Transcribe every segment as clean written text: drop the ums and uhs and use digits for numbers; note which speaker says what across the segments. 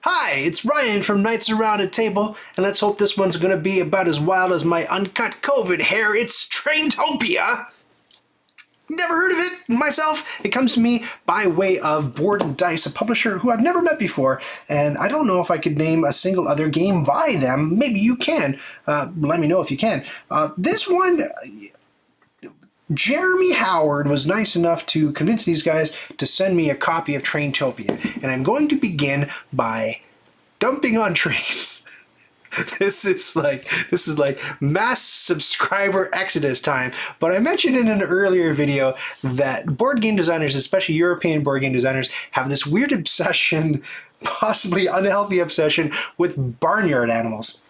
Speaker 1: Hi, it's Ryan from Knights Around a Table, and let's hope this one's gonna be about as wild as my uncut COVID hair. It's Traintopia! Never heard of it myself. It comes to me by way of Board and Dice, a publisher who I've never met before, and I don't know if I could name a single other game by them. Maybe you can. Let me know if you can. This one, Jeremy Howard was nice enough to convince these guys to send me a copy of Traintopia, and I'm going to begin by dumping on trains. This is like mass subscriber exodus time. But I mentioned in an earlier video that board game designers, especially European board game designers, have this weird obsession, possibly unhealthy obsession, with barnyard animals.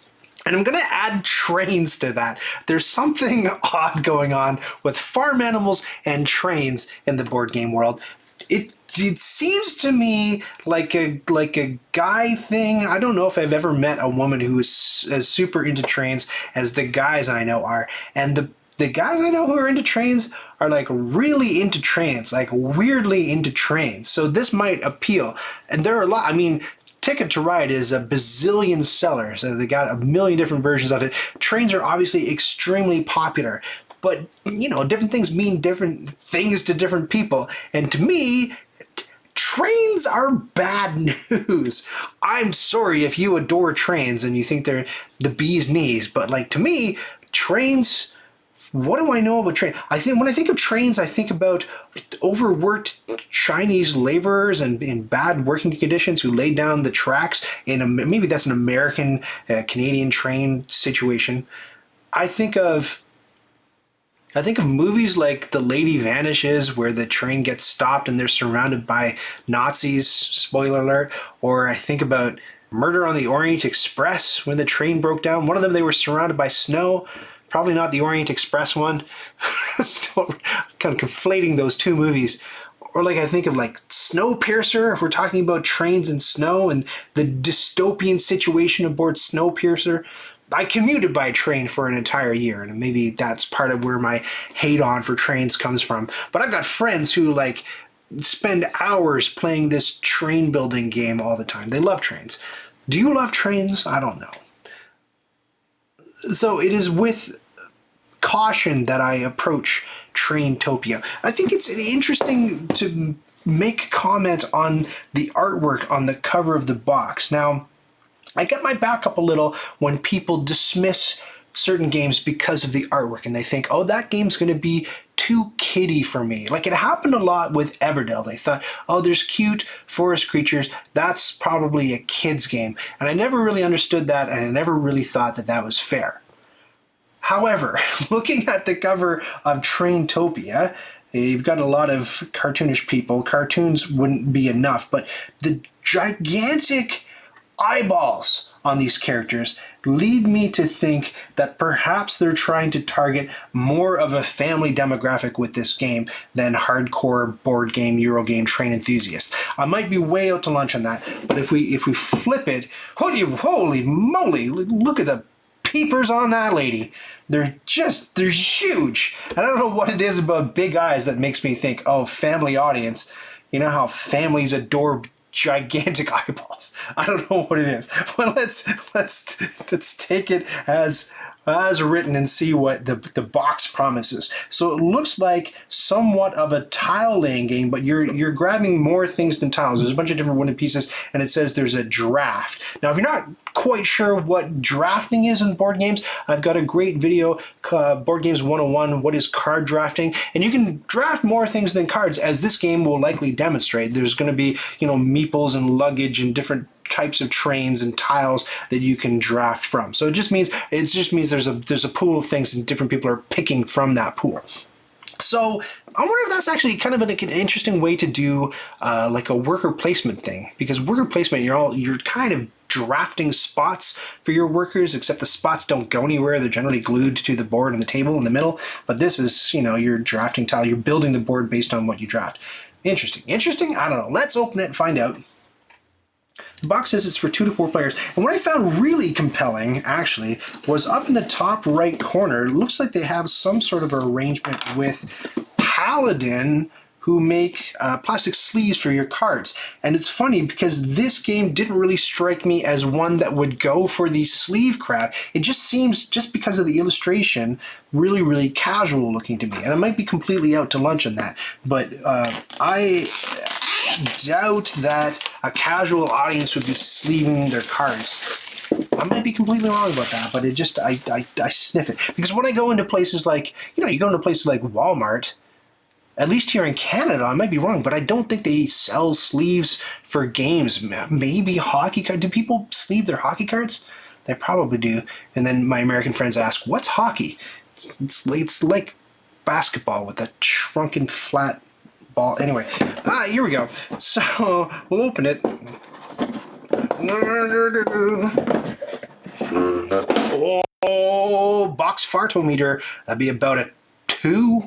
Speaker 1: And I'm going to add trains to that. There's something odd going on with farm animals and trains in the board game world. It seems to me like a guy thing. I don't know if I've ever met a woman who is as super into trains as the guys I know are. And the guys I know who are into trains are like really into trains, like weirdly into trains. So this might appeal. And there are a lot, I mean, Ticket to Ride is a bazillion sellers. So they got a million different versions of it. Trains are obviously extremely popular, but you know, different things mean different things to different people. And to me, trains are bad news. I'm sorry if you adore trains and you think they're the bee's knees, but like to me, trains, what do I know about trains? When I think of trains, I think about overworked Chinese laborers and in bad working conditions who lay down the tracks maybe that's an American, Canadian train situation. I think of movies like The Lady Vanishes, where the train gets stopped and they're surrounded by Nazis, spoiler alert. Or I think about Murder on the Orient Express, when the train broke down. One of them, they were surrounded by snow. Probably not the Orient Express one. Still kind of conflating those two movies. Or like I think of like Snowpiercer, if we're talking about trains and snow and the dystopian situation aboard Snowpiercer. I commuted by train for an entire year, and maybe that's part of where my hate on for trains comes from. But I've got friends who like spend hours playing this train building game all the time. They love trains. Do you love trains? I don't know. So it is with caution that I approach Traintopia. I think it's interesting to make comment on the artwork on the cover of the box. Now, I get my back up a little when people dismiss certain games because of the artwork and they think, oh, that game's going to be too kiddie for me. Like it happened a lot with Everdell. They thought, oh, there's cute forest creatures. That's probably a kid's game. And I never really understood that, and I never really thought that that was fair. However, looking at the cover of Traintopia, you've got a lot of cartoonish people. Cartoons wouldn't be enough, but the gigantic eyeballs on these characters lead me to think that perhaps they're trying to target more of a family demographic with this game than hardcore board game, Eurogame train enthusiasts. I might be way out to lunch on that, but if we flip it, holy moly, look at the peepers on that lady. They're huge. I don't know what it is about big eyes that makes me think, oh, family audience. You know how families adore gigantic eyeballs. I don't know what it is. Well, let's take it as written and see what the box promises. So it looks like somewhat of a tile laying game, but you're grabbing more things than tiles. There's a bunch of different wooden pieces, and it says there's a draft. Now, if you're not quite sure what drafting is in board games, I've got a great video, Board Games 101, what is card drafting? And you can draft more things than cards, as this game will likely demonstrate. There's going to be, you know, meeples and luggage and different types of trains and tiles that you can draft from. So it just means there's a pool of things and different people are picking from that pool. So I wonder if that's actually kind of an interesting way to do like a worker placement thing, because worker placement, you're kind of drafting spots for your workers, except the spots don't go anywhere. They're generally glued to the board and the table in the middle. But this is, you know, you're drafting tile. You're building the board based on what you draft. Interesting. I don't know. Let's open it and find out. The box says it's for 2 to 4 players. And what I found really compelling, actually, was up in the top right corner. It looks like they have some sort of arrangement with Paladin who make plastic sleeves for your cards. And it's funny because this game didn't really strike me as one that would go for the sleeve crowd. It just seems, just because of the illustration, really, really casual looking to me. And I might be completely out to lunch on that, but I doubt that a casual audience would be sleeving their cards. I might be completely wrong about that, but it just, I sniff it. Because when I go into places like, you go into places like Walmart, at least here in Canada, I might be wrong, but I don't think they sell sleeves for games. Maybe hockey cards. Do people sleeve their hockey cards? They probably do. And then my American friends ask, what's hockey? It's like basketball with a shrunken flat ball. Anyway, here we go. So we'll open it. Oh, box fartometer. That'd be about a 2.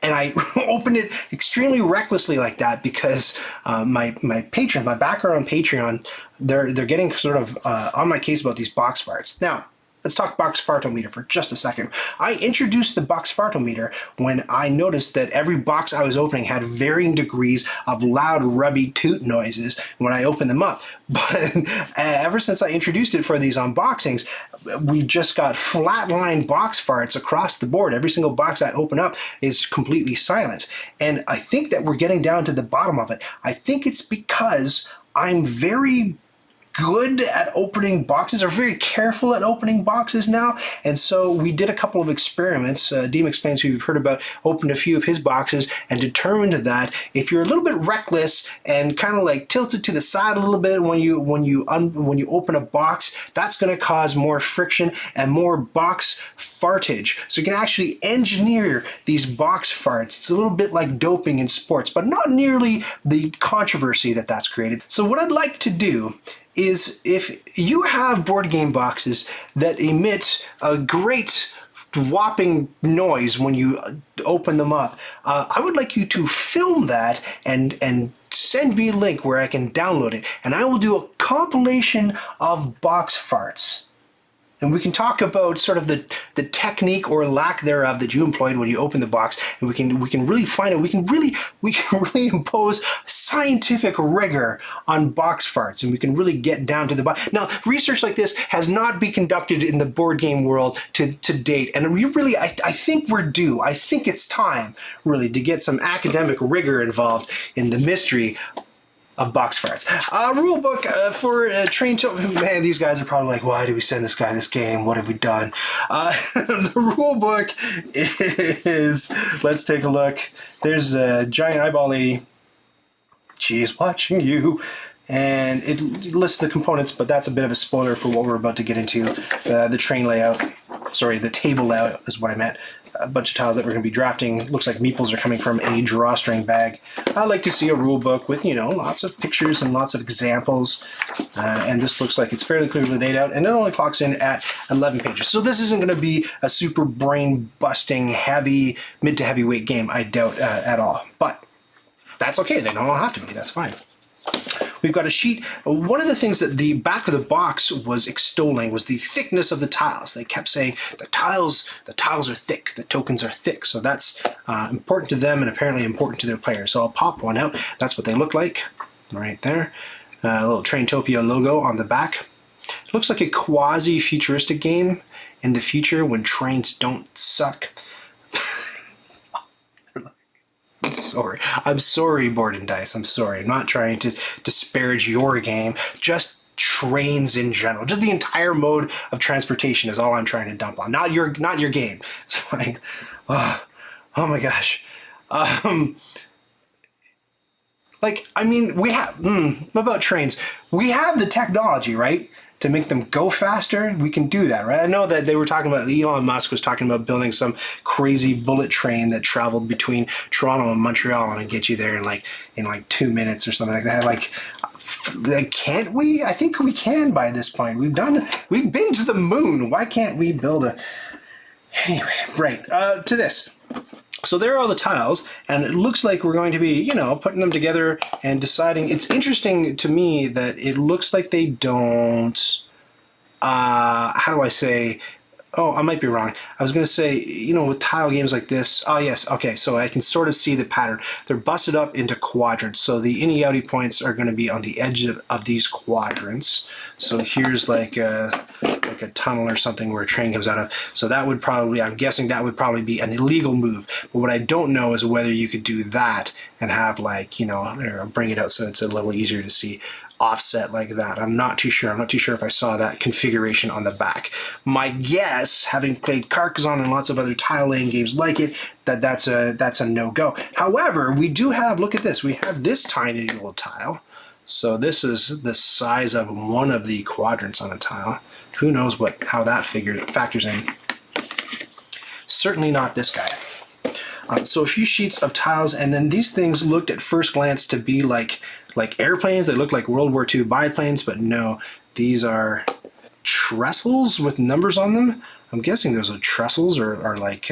Speaker 1: And I opened it extremely recklessly like that because my patrons, my backer on Patreon, they're getting sort of on my case about these box farts. Now, let's talk box fartometer for just a second. I introduced the box fartometer when I noticed that every box I was opening had varying degrees of loud, rubby toot noises when I opened them up. But ever since I introduced it for these unboxings, we just got flatline box farts across the board. Every single box I open up is completely silent. And I think that we're getting down to the bottom of it. I think it's because I'm very good at opening boxes, or very careful at opening boxes now. And so we did a couple of experiments. Deem Explains, who you've heard about, opened a few of his boxes and determined that if you're a little bit reckless and kind of like tilted to the side a little bit when you open a box, that's going to cause more friction and more box fartage. So you can actually engineer these box farts. It's a little bit like doping in sports, but not nearly the controversy that that's created. So what I'd like to do is, if you have board game boxes that emit a great whopping noise when you open them up, I would like you to film that and send me a link where I can download it, and I will do a compilation of box farts. And we can talk about sort of the technique or lack thereof that you employed when you opened the box, and we can really find out. We can really impose scientific rigor on box farts, and we can really get down to the bottom. Now, research like this has not been conducted in the board game world to date, and I think we're due. I think it's time really to get some academic rigor involved in the mystery of box farts. Rule book for Traintopia. Man, these guys are probably like, why did we send this guy this game? What have we done? The rule book is, let's take a look. There's a giant eyeball lady. She's watching you. And it lists the components, but that's a bit of a spoiler for what we're about to get into. The train layout. Sorry, the table layout is what I meant. A bunch of tiles that we're going to be drafting. Looks like meeples are coming from a drawstring bag. I like to see a rule book with, lots of pictures and lots of examples. And this looks like it's fairly clearly laid out, and it only clocks in at 11 pages. So this isn't going to be a super brain-busting, heavy, mid to heavyweight game, I doubt at all. But that's okay. They don't all have to be. That's fine. We've got a sheet. One of the things that the back of the box was extolling was the thickness of the tiles. They kept saying the tiles are thick, the tokens are thick. So that's important to them and apparently important to their players. So I'll pop one out. That's what they look like right there. A little Traintopia logo on the back. It looks like a quasi-futuristic game in the future when trains don't suck. I'm sorry, Board and Dice. I'm sorry. I'm not trying to disparage your game. Just trains in general. Just the entire mode of transportation is all I'm trying to dump on. Not your game. It's fine. Oh my gosh. We have about trains. We have the technology, right, to make them go faster. We can do that, right? I know that they were talking about, Elon Musk was talking about building some crazy bullet train that traveled between Toronto and Montreal and get you there in like 2 minutes or something like that. Like, can't we? I think we can by this point. We've been to the moon. Why can't we build a... Anyway, right, to this. So there are all the tiles, and it looks like we're going to be, putting them together and deciding. It's interesting to me that it looks like they don't, how do I say, Oh, I might be wrong. I was going to say, you know, with tile games like this, oh yes, okay, so I can sort of see the pattern. They're busted up into quadrants, so the inny outy points are going to be on the edge of these quadrants. So here's like a tunnel or something where a train comes out of. So that would probably, I'm guessing that would probably be an illegal move. But what I don't know is whether you could do that and have like, you know, or bring it out so it's a little easier to see. Offset like that. I'm not too sure. I'm not too sure if I saw that configuration on the back. My guess, having played Carcassonne and lots of other tile laying games like it, that's a no-go. However, we do have, look at this, we have this tiny little tile. So this is the size of one of the quadrants on a tile. Who knows how that factors in. Certainly not this guy. So a few sheets of tiles, and then these things looked at first glance to be like airplanes. They look like World War II biplanes, but no, these are trestles with numbers on them. I'm guessing those are trestles or like...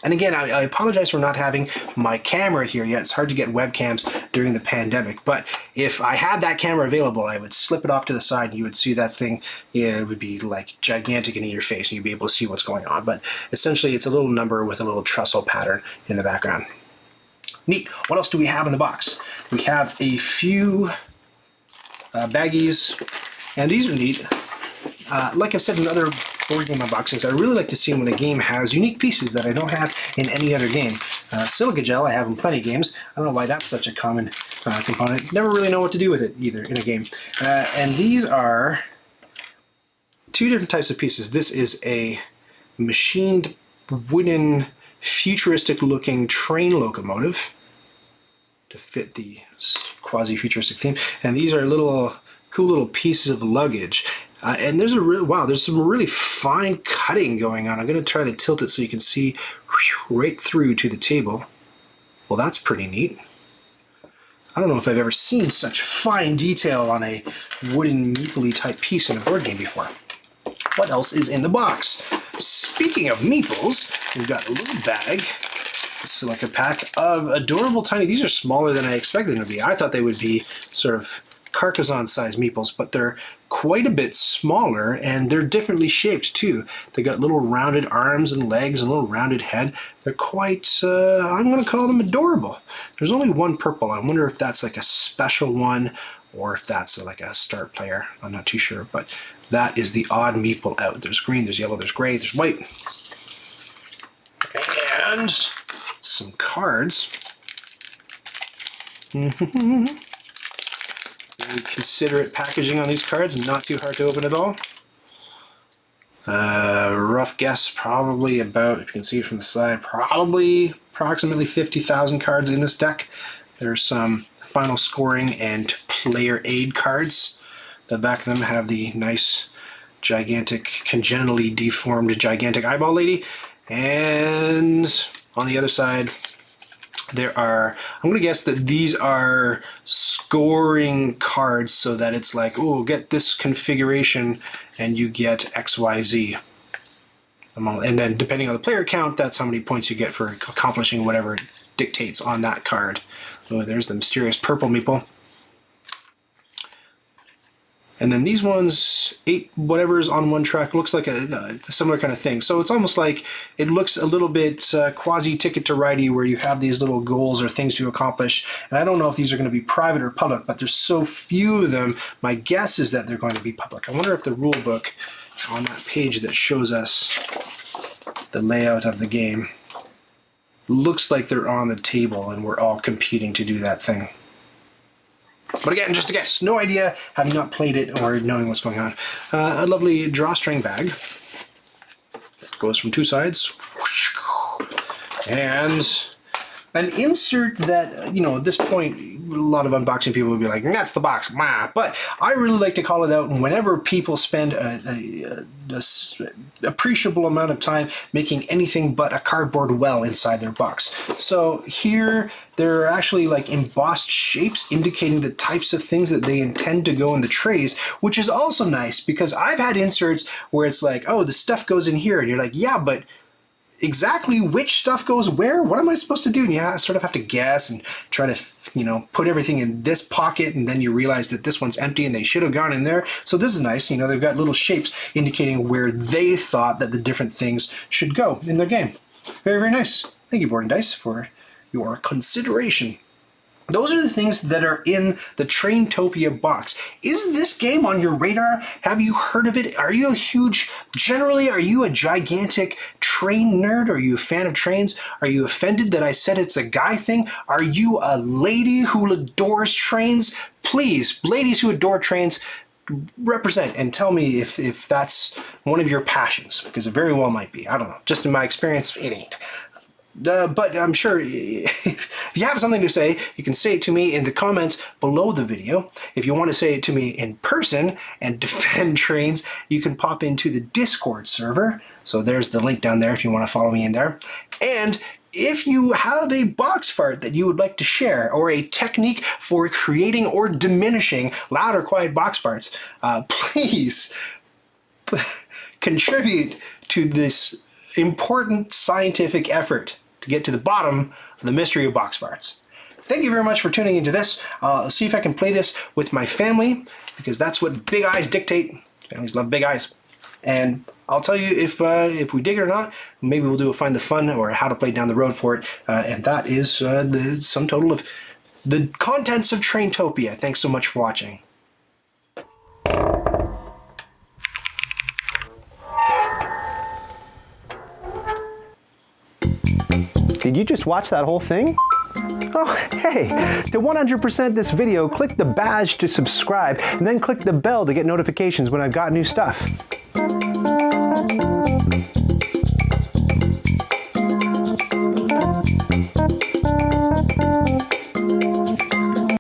Speaker 1: and again, I apologize for not having my camera here yet. It's hard to get webcams during the pandemic, but if I had that camera available, I would slip it off to the side and you would see that thing. Yeah, it would be like gigantic in your face and you'd be able to see what's going on. But essentially, it's a little number with a little trestle pattern in the background. Neat. What else do we have in the box? We have a few baggies, and these are neat. Like I've said in other board game unboxings, I really like to see when a game has unique pieces that I don't have in any other game. Silica gel, I have in plenty of games. I don't know why that's such a common component. Never really know what to do with it either in a game. And these are two different types of pieces. This is a machined wooden futuristic looking train locomotive to fit the quasi-futuristic theme. And these are little cool little pieces of luggage. And there's there's some really fine cutting going on. I'm going to try to tilt it so you can see right through to the table. Well, that's pretty neat. I don't know if I've ever seen such fine detail on a wooden meeple-y type piece in a board game before. What else is in the box? Speaking of meeples, we've got a little bag. It's like a pack of adorable tiny, these are smaller than I expected them to be. I thought they would be sort of Carcassonne-sized meeples, but they're quite a bit smaller, and they're differently shaped too. They got little rounded arms and legs and a little rounded head. They're quite, I'm going to call them adorable. There's only one purple. I wonder if that's like a special one or if that's like a start player. I'm not too sure, but that is the odd meeple out. There's green, there's yellow, there's gray, there's white. And some cards. Very considerate packaging on these cards, not too hard to open at all. Rough guess, probably about, if you can see it from the side, probably approximately 50,000 cards in this deck. There's some final scoring and player aid cards. The back of them have the nice, gigantic, congenitally deformed, gigantic eyeball lady. And on the other side, there are, I'm going to guess that these are scoring cards so that it's like, oh, get this configuration and you get XYZ. And then depending on the player count, that's how many points you get for accomplishing whatever it dictates on that card. Oh, there's the mysterious purple meeple. And then these ones, 8 whatever's on one track, looks like a similar kind of thing. So it's almost like it looks a little bit quasi-Ticket to Ride-y, where you have these little goals or things to accomplish. And I don't know if these are going to be private or public, but there's so few of them. My guess is that they're going to be public. I wonder if the rule book on that page that shows us the layout of the game looks like they're on the table and we're all competing to do that thing. But again, just a guess. No idea, having not played it or knowing what's going on. A lovely drawstring bag. Goes from two sides. And an insert that, you know, at this point, a lot of unboxing people would be like, that's the box. But I really like to call it out whenever people spend a appreciable amount of time making anything but a cardboard well inside their box. So here, there are actually like embossed shapes indicating the types of things that they intend to go in the trays, which is also nice because I've had inserts where it's like, oh, the stuff goes in here. And you're like, yeah, but exactly which stuff goes where. What am I supposed to do? And you sort of have to guess and try to, you know, put everything in this pocket, and then you realize that this one's empty and they should have gone in there. So this is nice. You know, they've got little shapes indicating where they thought that the different things should go in their game. Very, very nice. Thank you, Board and Dice, for your consideration. Those are the things that are in the Traintopia box. Is this game on your radar? Have you heard of it? Are you generally, are you a gigantic train nerd? Are you a fan of trains? Are you offended that I said it's a guy thing? Are you a lady who adores trains? Please, ladies who adore trains, represent and tell me if that's one of your passions, because it very well might be. I don't know. Just in my experience, it ain't. But I'm sure if you have something to say, you can say it to me in the comments below the video. If you want to say it to me in person and defend trains, you can pop into the Discord server. So there's the link down there if you want to follow me in there. And if you have a box fart that you would like to share, or a technique for creating or diminishing loud or quiet box farts, please contribute to this important scientific effort to get to the bottom of the mystery of box farts. Thank you very much for tuning into this. I'll see if I can play this with my family, because that's what big eyes dictate. Families love big eyes. And I'll tell you if we dig it or not. Maybe we'll do a Find the Fun or how to play down the road for it. And that is the sum total of the contents of Traintopia. Thanks so much for watching.
Speaker 2: Did you just watch that whole thing? Oh, hey, to 100% this video, click the badge to subscribe, and then click the bell to get notifications when I've got new stuff.